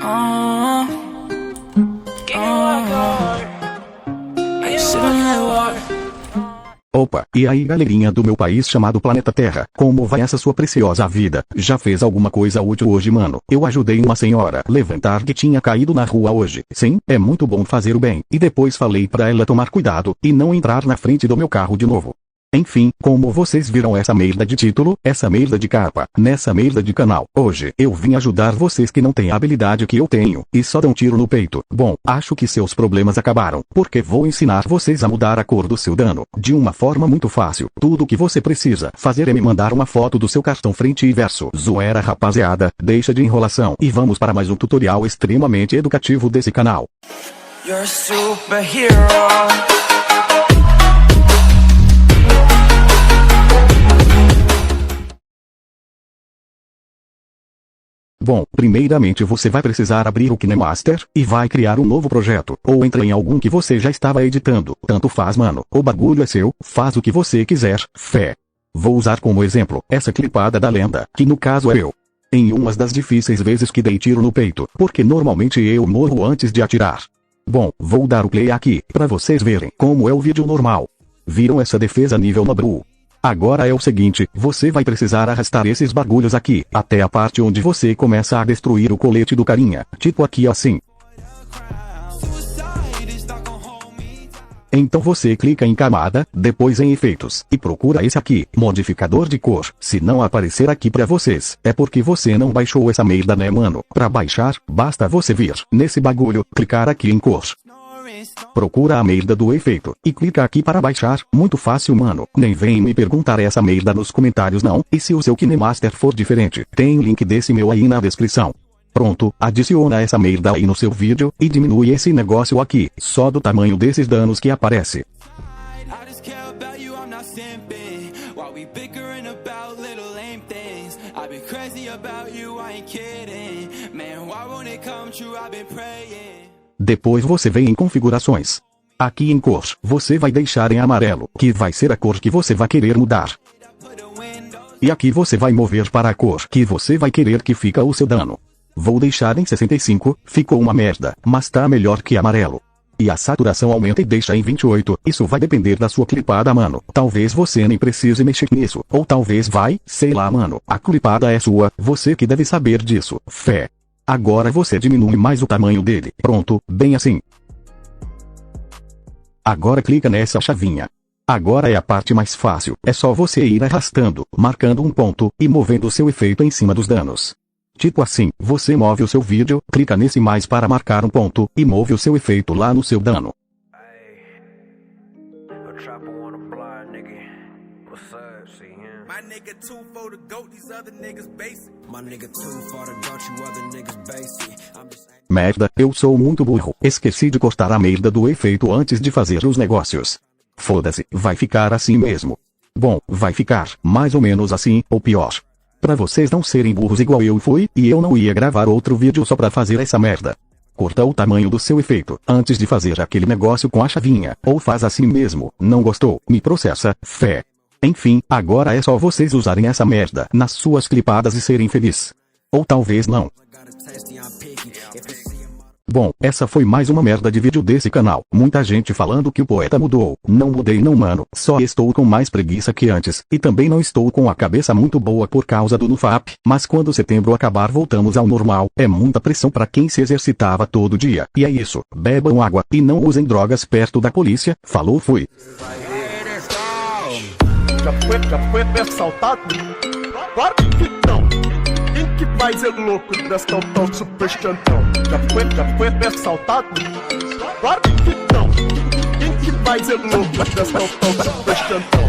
I sit on that water. Opa, e aí galerinha do meu país chamado Planeta Terra, como vai essa sua preciosa vida? Já fez alguma coisa útil hoje, mano? Eu ajudei uma senhora a levantar que tinha caído na rua hoje. Sim, é muito bom fazer o bem. E depois falei pra ela tomar cuidado e não entrar na frente do meu carro de novo. Enfim, como vocês viram essa merda de título, essa merda de capa, nessa merda de canal, hoje eu vim ajudar vocês que não têm a habilidade que eu tenho, e só dão tiro no peito. Bom, acho que seus problemas acabaram, porque vou ensinar vocês a mudar a cor do seu dano, de uma forma muito fácil. Tudo que você precisa fazer é me mandar uma foto do seu cartão frente e verso. Zoeira rapaziada, deixa de enrolação, e vamos para mais um tutorial extremamente educativo desse canal. You're a superhero. Bom, primeiramente você vai precisar abrir o KineMaster, e vai criar um novo projeto, ou entra em algum que você já estava editando, tanto faz mano, o bagulho é seu, faz o que você quiser, fé. Vou usar como exemplo, essa clipada da lenda, que no caso é eu. Em umas das difíceis vezes que dei tiro no peito, porque normalmente eu morro antes de atirar. Bom, vou dar o play aqui, pra vocês verem como é o vídeo normal. Viram essa defesa nível Nobru? Agora é o seguinte, você vai precisar arrastar esses bagulhos aqui, até a parte onde você começa a destruir o colete do carinha, tipo aqui assim. Então você clica em camada, depois em efeitos, e procura esse aqui, modificador de cor. Se não aparecer aqui pra vocês, é porque você não baixou essa merda né mano. Pra baixar, basta você vir nesse bagulho, clicar aqui em cor. Procura a merda do efeito, e clica aqui para baixar, muito fácil mano, nem vem me perguntar essa merda nos comentários não, e se o seu KineMaster for diferente, tem o link desse meu aí na descrição. Pronto, adiciona essa merda aí no seu vídeo, e diminui esse negócio aqui, só do tamanho desses danos que aparece. Depois você vem em configurações. Aqui em cor, você vai deixar em amarelo, que vai ser a cor que você vai querer mudar. E aqui você vai mover para a cor que você vai querer que fica o seu dano. Vou deixar em 65, ficou uma merda, mas tá melhor que amarelo. E a saturação aumenta e deixa em 28, isso vai depender da sua clipada mano. Talvez você nem precise mexer nisso, ou talvez vai, sei lá mano, a clipada é sua, você que deve saber disso, fé. Agora você diminui mais o tamanho dele. Pronto, bem assim. Agora clica nessa chavinha. Agora é a parte mais fácil. É só você ir arrastando, marcando um ponto, e movendo o seu efeito em cima dos danos. Tipo assim, você move o seu vídeo, clica nesse mais para marcar um ponto, e move o seu efeito lá no seu dano. Merda, eu sou muito burro. Esqueci de cortar a merda do efeito antes de fazer os negócios. Foda-se, vai ficar assim mesmo. Bom, vai ficar mais ou menos assim, ou pior. Pra vocês não serem burros igual eu fui, e eu não ia gravar outro vídeo só pra fazer essa merda. Corta o tamanho do seu efeito, antes de fazer aquele negócio com a chavinha, ou faz assim mesmo, não gostou, me processa, fé. Enfim, agora é só vocês usarem essa merda nas suas clipadas e serem felizes. Ou talvez não. Bom, essa foi mais uma merda de vídeo desse canal. Muita gente falando que o poeta mudou. Não mudei não mano, só estou com mais preguiça que antes. E também não estou com a cabeça muito boa por causa do NuFap. Mas quando setembro acabar voltamos ao normal. É muita pressão pra quem se exercitava todo dia. E é isso, bebam água, e não usem drogas perto da polícia. Falou, fui. Já foi assaltado? Claro que não. Quem que vai ser louco desta tal super chantão? Já foi assaltado? Claro que não. Quem que vai ser louco desta tal super chantão?